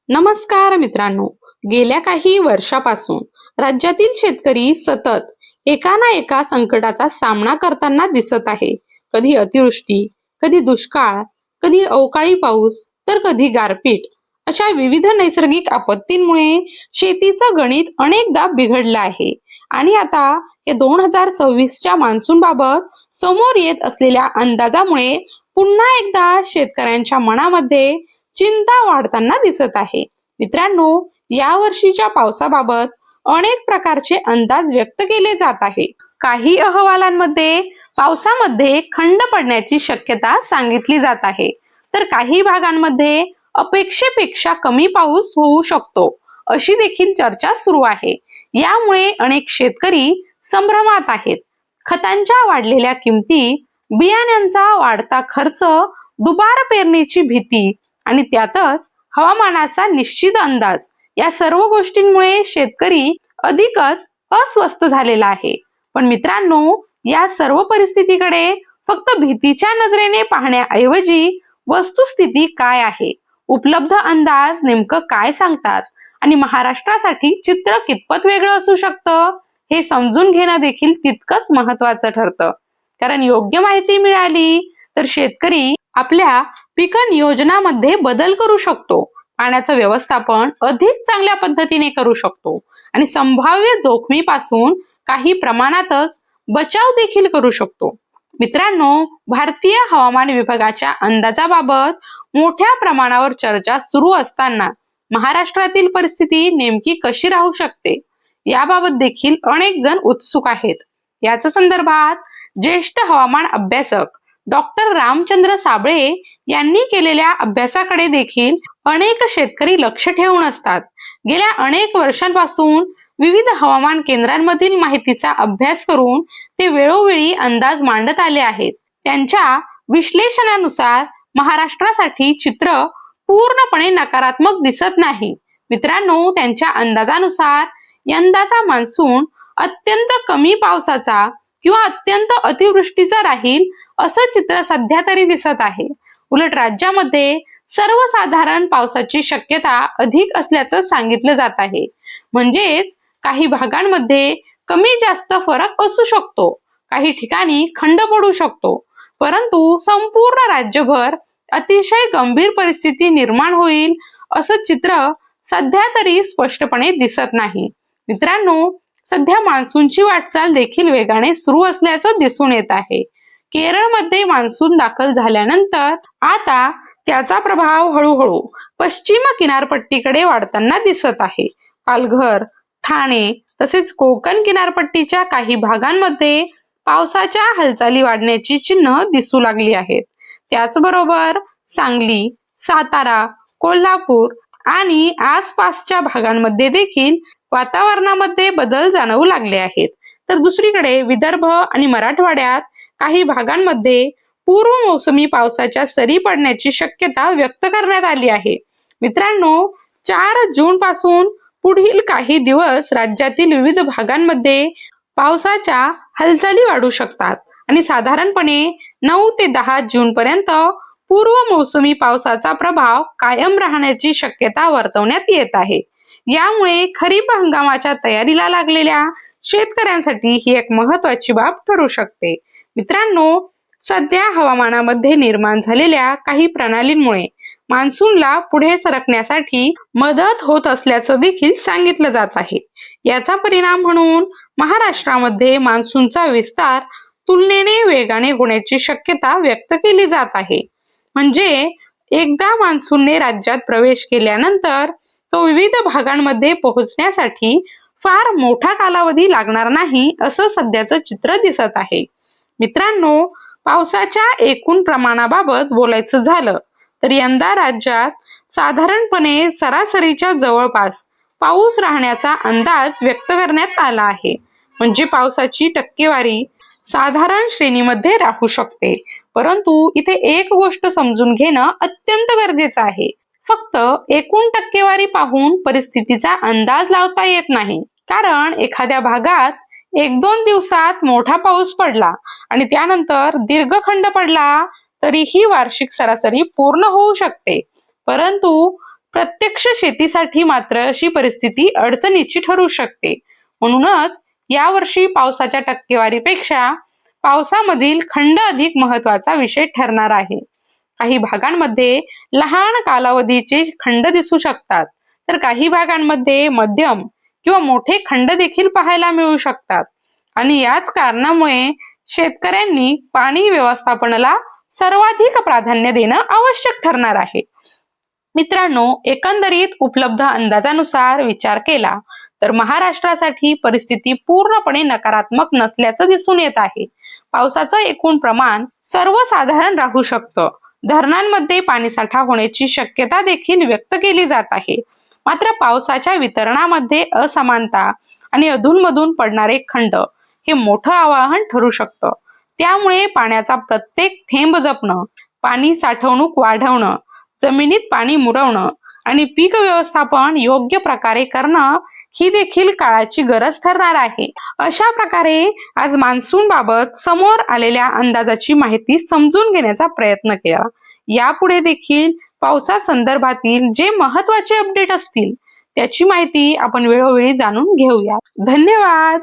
नमस्कार मित्रांनो. गेल्या काही वर्षापासून राज्यातील शेतकरी सतत एका ना एका संकटाचा सामना करताना दिसत आहे. कधी अतिवृष्टी, कधी दुष्काळ, कधी अवकाळी पाऊस, तर कधी गारपीट. अशा विविध नैसर्गिक आपत्तींमुळे शेतीचं गणित अनेकदा बिघडलं आहे. आणि आता या 2026च्या मान्सून बाबत समोर येत असलेल्या अंदाजामुळे पुन्हा एकदा शेतकऱ्यांच्या मनामध्ये चिंता वाढताना दिसत आहे. मित्रांनो, या वर्षीच्या पावसाबाबत अनेक प्रकारचे अंदाज व्यक्त केले जात आहे. काही अहवालांमध्ये पावसामध्ये खंड पडण्याची शक्यता सांगितली जात आहे, तर काही भागांमध्ये अपेक्षेपेक्षा कमी पाऊस होऊ शकतो अशी देखील चर्चा सुरू आहे. यामुळे अनेक शेतकरी संभ्रमात आहेत. खतांच्या वाढलेल्या किमती, बियाण्यांचा वाढता खर्च, दुबार पेरणीची भीती आणि त्यातच हवामानाचा निश्चित अंदाज, या सर्व गोष्टींमुळे शेतकरी अधिकच अस्वस्थ झालेला आहे. पण मित्रांनो, या सर्व परिस्थितीकडे फक्त भीतीच्या नजरेने पाहण्याऐवजी वस्तुस्थिती काय आहे, उपलब्ध अंदाज नेमकं काय सांगतात आणि महाराष्ट्रासाठी चित्र कितपत वेगळं असू शकतं हे समजून घेणं देखील तितकंच महत्वाचं ठरतं. कारण योग्य माहिती मिळाली तर शेतकरी आपल्या पीक नियोजनामध्ये बदल करू शकतो, पाण्याचं व्यवस्थापन अधिक चांगल्या पद्धतीने करू शकतो आणि संभाव्य जोखमीपासून काही प्रमाणातच बचाव देखील करू शकतो. मित्रांनो, भारतीय हवामान विभागाच्या अंदाजाबाबत मोठ्या प्रमाणावर चर्चा सुरू असताना महाराष्ट्रातील परिस्थिती नेमकी कशी राहू शकते याबाबत देखील अनेक जण उत्सुक आहेत. याच संदर्भात ज्येष्ठ हवामान अभ्यासक डॉक्टर रामचंद्र साबळे यांनी केलेल्या अभ्यासाकडे देखील अनेक शेतकरी लक्ष ठेवून असतात. गेल्या अनेक वर्षांपासून विविध हवामान केंद्रांमधील माहितीचा अभ्यास करून ते वेळोवेळी अंदाज मांडत आले आहेत. त्यांच्या विश्लेषणानुसार महाराष्ट्रासाठी चित्र पूर्णपणे नकारात्मक दिसत नाही. मित्रांनो, त्यांच्या अंदाजानुसार यंदाचा मान्सून अत्यंत कमी पावसाचा किंवा अत्यंत अतिवृष्टीचा राहील असं चित्र सध्या तरी दिसत आहे. उलट राज्यामध्ये सर्वसाधारण पावसाची शक्यता अधिक असल्याचं सांगितलं जात आहे. म्हणजेच काही भागांमध्ये कमी जास्त फरक असू शकतो, काही ठिकाणी खंड पडू शकतो, परंतु संपूर्ण राज्यभर अतिशय गंभीर परिस्थिती निर्माण होईल असं चित्र सध्या तरी स्पष्टपणे दिसत नाही. मित्रांनो, सध्या मान्सूनची वाटचाल देखील वेगाने सुरू असल्याचं दिसून येत आहे. केरळमध्ये मान्सून दाखल झाल्यानंतर आता त्याचा प्रभाव हळूहळू पश्चिम किनारपट्टीकडे वाढताना दिसत आहे. पालघर, ठाणे तसेच कोकण किनारपट्टीच्या काही भागांमध्ये पावसाच्या हालचाली वाढण्याची चिन्ह दिसू लागली आहेत. त्याचबरोबर सांगली, सातारा, कोल्हापूर आणि आसपासच्या भागांमध्ये देखील वातावरणामध्ये बदल जाणवू लागले आहेत. तर दुसरीकडे विदर्भ आणि मराठवाड्यात काही भागांमध्ये पूर्व मोसमी पावसाच्या सरी पडण्याची शक्यता व्यक्त करण्यात आली आहे. मित्रांनो, 4 जून पासून पुढील काही दिवस राज्यातील विविध भागांमध्ये पावसाच्या हालचाली वाढू शकतात आणि साधारणपणे 9 ते 10 जून पर्यंत पूर्व मोसमी पावसाचा प्रभाव कायम राहण्याची शक्यता वर्तवण्यात येत आहे. यामुळे खरीप हंगामाच्या तयारीला लागलेल्या शेतकऱ्यांसाठी ही एक महत्वाची बाब ठरू शकते. मित्रांनो, सध्या हवामानामध्ये निर्माण झालेल्या काही प्रणालींमुळे मान्सूनला पुढे सरकण्यासाठी मदत होत असल्याचं देखील सांगितलं जात आहे. याचा परिणाम म्हणून महाराष्ट्रामध्ये मान्सूनचा विस्तार तुलनेने वेगाने होण्याची शक्यता व्यक्त केली जात आहे. म्हणजे एकदा मान्सूनने राज्यात प्रवेश केल्यानंतर तो विविध भागांमध्ये पोहोचण्यासाठी फार मोठा कालावधी लागणार नाही असं सध्याचं चित्र दिसत आहे. मित्रांनो, पावसाच्या एकूण प्रमाणाबाबत बोलायचं झालं तर यंदा राज्यात साधारणपणे सरासरीच्या जवळपास पाऊस राहण्याचा अंदाज व्यक्त करण्यात आला आहे. म्हणजे पावसाची टक्केवारी साधारण श्रेणीमध्ये राहू शकते. परंतु इथे एक गोष्ट समजून घेणं अत्यंत गरजेचं आहे. फक्त एकूण टक्केवारी पाहून परिस्थितीचा अंदाज लावता येत नाही. कारण एखाद्या भागात 1-2 दिवसात मोठा पाऊस पडला आणि त्यानंतर दीर्घखंड पडला तरीही वार्षिक सरासरी पूर्ण होऊ शकते. परंतु प्रत्यक्ष शेतीसाठी मात्र अशी परिस्थिती अडचणीची ठरू शकते. म्हणूनच यावर्षी पावसाच्या टक्केवारीपेक्षा पावसामधील खंड अधिक महत्वाचा विषय ठरणार आहे. काही भागांमध्ये लहान कालावधीचे खंड दिसू शकतात, तर काही भागांमध्ये मध्यम किंवा मोठे खंड देखील पाहायला मिळू शकतात. आणि याच कारणामुळे शेतकऱ्यांनी पाणी व्यवस्थापनाला सर्वाधिक प्राधान्य देणं आवश्यक ठरणार आहे. मित्रांनो, एकंदरीत उपलब्ध अंदाजानुसार विचार केला तर महाराष्ट्रासाठी परिस्थिती पूर्णपणे नकारात्मक नसल्याचं दिसून येत आहे. पावसाचं एकूण प्रमाण सर्वसाधारण राहू शकतं. धरणांमध्ये पाणीसाठा होण्याची शक्यता देखील व्यक्त केली जात आहे. मात्र पावसाच्या वितरणामध्ये असमानता आणि अधूनमधून पडणारे खंड हे मोठं आव्हान ठरू शकतं. त्यामुळे पाण्याचा प्रत्येक थेंब जपणं, पाणी साठवणूक वाढवणं, जमिनीत पाणी मुरवणं आणि पीक व्यवस्थापन योग्य प्रकारे करणं ही देखील काळाची गरज ठरणार आहे. अशा प्रकारे आज मान्सून बाबत समोर आलेल्या अंदाजाची माहिती समजून घेण्याचा प्रयत्न केला. यापुढे देखील पावसा संदर्भातील जे महत्त्वाचे अपडेट असतील त्याची माहिती आपण वेळोवेळी जाणून घेऊया. धन्यवाद.